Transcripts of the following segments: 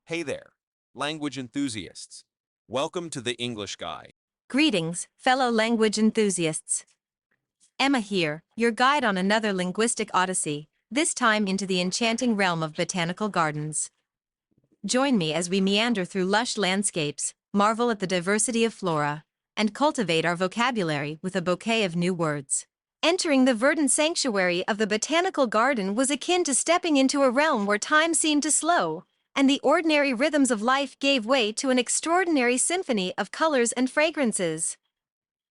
Hey there, language enthusiasts. Welcome to The English Guy. Greetings, fellow language enthusiasts. Emma here, your guide on another linguistic odyssey, this time into the enchanting realm of botanical gardens. Join me as we meander through lush landscapes, marvel at the diversity of flora, and cultivate our vocabulary with a bouquet of new words. Entering the verdant sanctuary of the botanical garden was akin to stepping into a realm where time seemed to slow, and the ordinary rhythms of life gave way to an extraordinary symphony of colors and fragrances.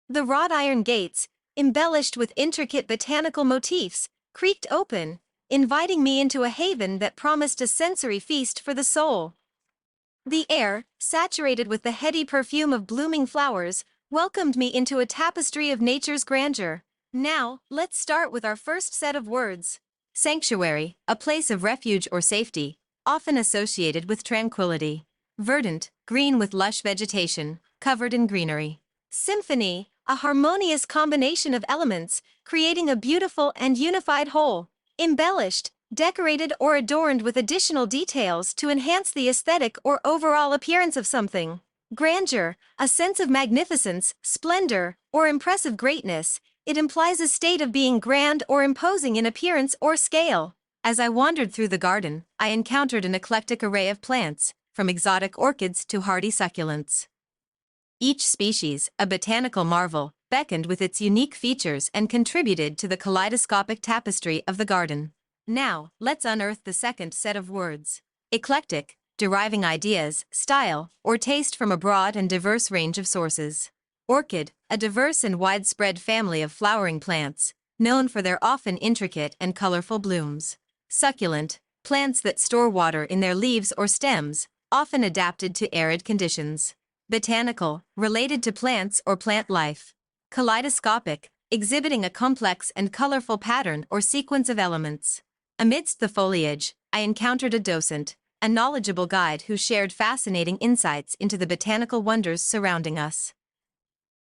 The wrought iron gates, embellished with intricate botanical motifs, creaked open, inviting me into a haven that promised a sensory feast for the soul. The air, saturated with the heady perfume of blooming flowers, welcomed me into a tapestry of nature's grandeur. Now, let's start with our first set of words. Sanctuary, a place of refuge or safety, often associated with tranquility. Verdant, green with lush vegetation, covered in greenery. Symphony, a harmonious combination of elements, creating a beautiful and unified whole. Embellished, decorated or adorned with additional details to enhance the aesthetic or overall appearance of something. Grandeur, a sense of magnificence, splendor, or impressive greatness. It implies a state of being grand or imposing in appearance or scale. As I wandered through the garden, I encountered an eclectic array of plants, from exotic orchids to hardy succulents. Each species, a botanical marvel, beckoned with its unique features and contributed to the kaleidoscopic tapestry of the garden. Now, let's unearth the second set of words. Eclectic, deriving ideas, style, or taste from a broad and diverse range of sources. Orchid, a diverse and widespread family of flowering plants, known for their often intricate and colorful blooms. Succulent, plants that store water in their leaves or stems, often adapted to arid conditions. Botanical, related to plants or plant life. Kaleidoscopic, exhibiting a complex and colorful pattern or sequence of elements. Amidst the foliage, I encountered a docent, a knowledgeable guide who shared fascinating insights into the botanical wonders surrounding us.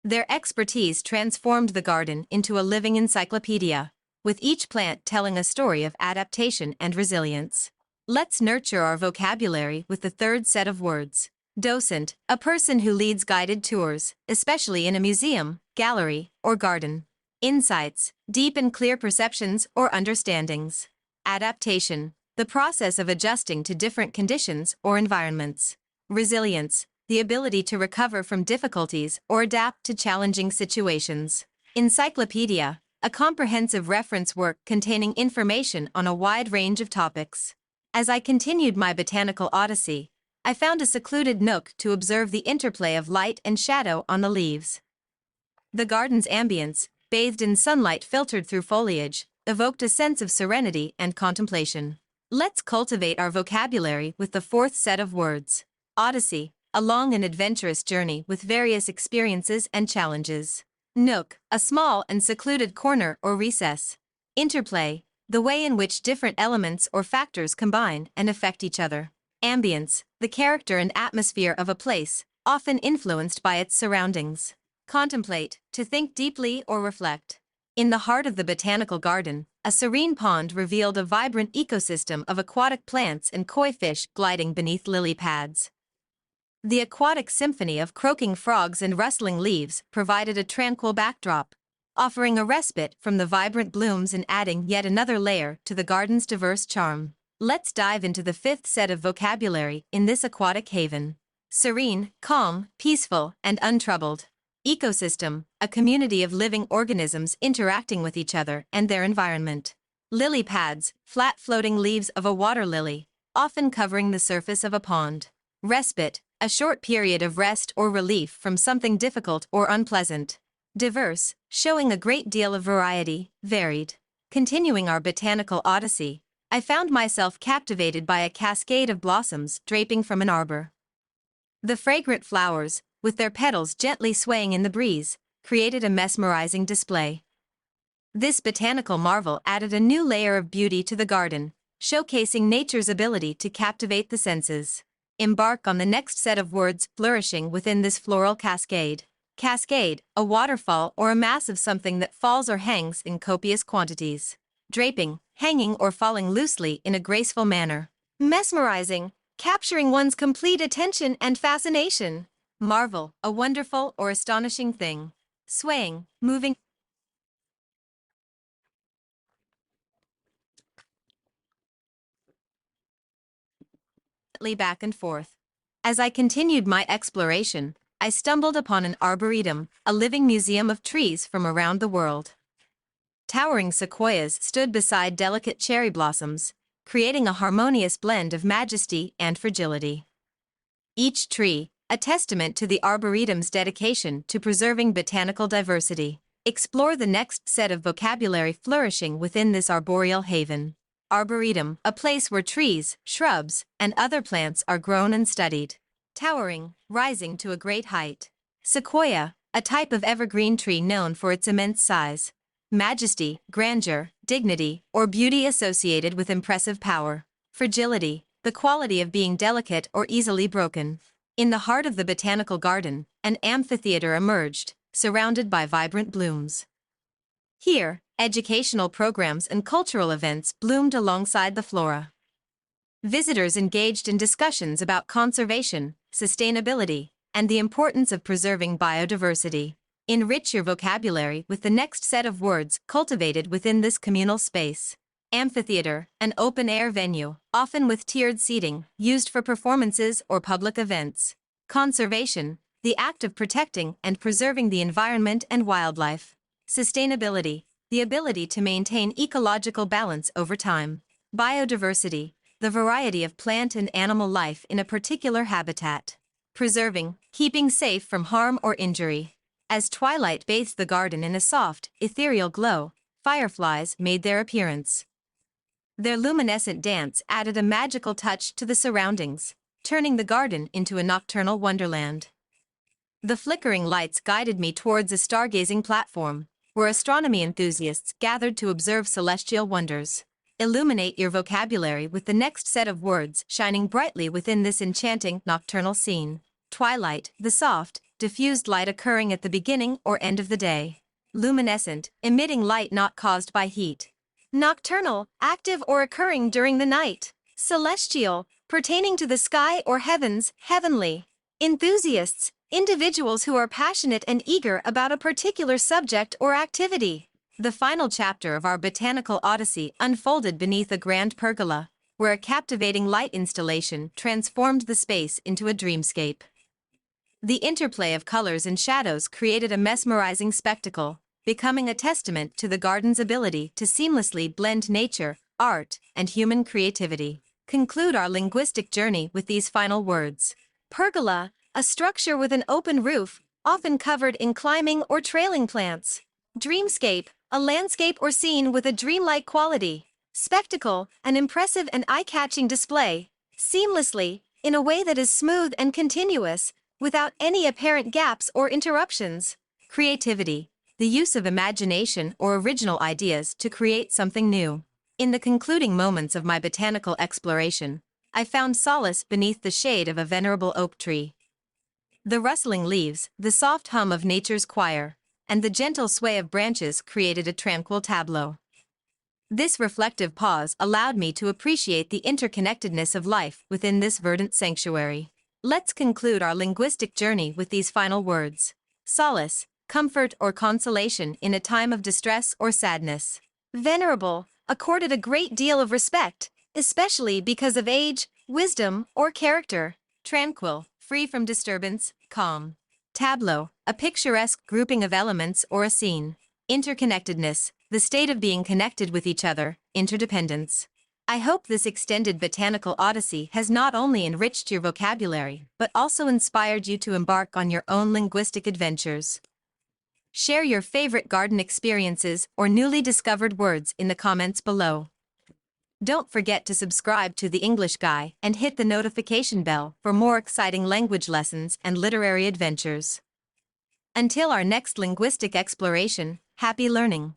Their expertise transformed the garden into a living encyclopedia, with each plant telling a story of adaptation and resilience. Let's nurture our vocabulary with the third set of words. Docent, a person who leads guided tours, especially in a museum, gallery, or garden. Insights, deep and clear perceptions or understandings. Adaptation, the process of adjusting to different conditions or environments. Resilience, the ability to recover from difficulties or adapt to challenging situations. Encyclopedia, a comprehensive reference work containing information on a wide range of topics. As I continued my botanical odyssey, I found a secluded nook to observe the interplay of light and shadow on the leaves. The garden's ambience, bathed in sunlight filtered through foliage, evoked a sense of serenity and contemplation. Let's cultivate our vocabulary with the fourth set of words. Odyssey, a long and adventurous journey with various experiences and challenges. Nook, a small and secluded corner or recess. Interplay, the way in which different elements or factors combine and affect each other. Ambience, the character and atmosphere of a place, often influenced by its surroundings. Contemplate, to think deeply or reflect. In the heart of the botanical garden, a serene pond revealed a vibrant ecosystem of aquatic plants and koi fish gliding beneath lily pads. The aquatic symphony of croaking frogs and rustling leaves provided a tranquil backdrop, offering a respite from the vibrant blooms and adding yet another layer to the garden's diverse charm. Let's dive into the fifth set of vocabulary in this aquatic haven. Serene, calm, peaceful, and untroubled. Ecosystem, a community of living organisms interacting with each other and their environment. Lily pads, flat floating leaves of a water lily, often covering the surface of a pond. Respite, a short period of rest or relief from something difficult or unpleasant. Diverse, showing a great deal of variety, varied. Continuing our botanical odyssey, I found myself captivated by a cascade of blossoms draping from an arbor. The fragrant flowers, with their petals gently swaying in the breeze, created a mesmerizing display. This botanical marvel added a new layer of beauty to the garden, showcasing nature's ability to captivate the senses. Embark on the next set of words flourishing within this floral cascade. Cascade, a waterfall or a mass of something that falls or hangs in copious quantities. Draping, hanging or falling loosely in a graceful manner. Mesmerizing, capturing one's complete attention and fascination. Marvel, a wonderful or astonishing thing. Swaying, moving back and forth. As I continued my exploration, I stumbled upon an arboretum, a living museum of trees from around the world. Towering sequoias stood beside delicate cherry blossoms, creating a harmonious blend of majesty and fragility. Each tree, a testament to the Arboretum's dedication to preserving botanical diversity. Explore the next set of vocabulary flourishing within this arboreal haven. Arboretum, a place where trees, shrubs, and other plants are grown and studied. Towering, rising to a great height. Sequoia, a type of evergreen tree known for its immense size. Majesty, grandeur, dignity, or beauty associated with impressive power. Fragility, the quality of being delicate or easily broken. In the heart of the botanical garden, an amphitheater emerged, surrounded by vibrant blooms. Here, educational programs and cultural events bloomed alongside the flora. Visitors engaged in discussions about conservation, sustainability, and the importance of preserving biodiversity. Enrich your vocabulary with the next set of words cultivated within this communal space. Amphitheater, an open-air venue, often with tiered seating, used for performances or public events. Conservation, the act of protecting and preserving the environment and wildlife. Sustainability, the ability to maintain ecological balance over time. Biodiversity, the variety of plant and animal life in a particular habitat. Preserving, keeping safe from harm or injury. As twilight bathed the garden in a soft, ethereal glow, fireflies made their appearance. Their luminescent dance added a magical touch to the surroundings, turning the garden into a nocturnal wonderland. The flickering lights guided me towards a stargazing platform, where astronomy enthusiasts gathered to observe celestial wonders. Illuminate your vocabulary with the next set of words shining brightly within this enchanting nocturnal scene. Twilight, the soft, diffused light occurring at the beginning or end of the day. Luminescent, emitting light not caused by heat. Nocturnal, active or occurring during the night. Celestial, pertaining to the sky or heavens, heavenly. Enthusiasts, individuals who are passionate and eager about a particular subject or activity. The final chapter of our botanical odyssey unfolded beneath a grand pergola, where a captivating light installation transformed the space into a dreamscape. The interplay of colors and shadows created a mesmerizing spectacle, becoming a testament to the garden's ability to seamlessly blend nature, art, and human creativity. Conclude our linguistic journey with these final words. Pergola, a structure with an open roof, often covered in climbing or trailing plants. Dreamscape, a landscape or scene with a dreamlike quality. Spectacle, an impressive and eye-catching display. Seamlessly, in a way that is smooth and continuous, without any apparent gaps or interruptions. Creativity, the use of imagination or original ideas to create something new. In the concluding moments of my botanical exploration, I found solace beneath the shade of a venerable oak tree. The rustling leaves, the soft hum of nature's choir, and the gentle sway of branches created a tranquil tableau. This reflective pause allowed me to appreciate the interconnectedness of life within this verdant sanctuary. Let's conclude our linguistic journey with these final words. Solace, comfort or consolation in a time of distress or sadness. Venerable, accorded a great deal of respect, especially because of age, wisdom, or character. Tranquil, free from disturbance, calm. Tableau, a picturesque grouping of elements or a scene. Interconnectedness, the state of being connected with each other, interdependence. I hope this extended botanical odyssey has not only enriched your vocabulary, but also inspired you to embark on your own linguistic adventures. Share your favorite garden experiences or newly discovered words in the comments below. Don't forget to subscribe to The English Guy and hit the notification bell for more exciting language lessons and literary adventures. Until our next linguistic exploration, happy learning!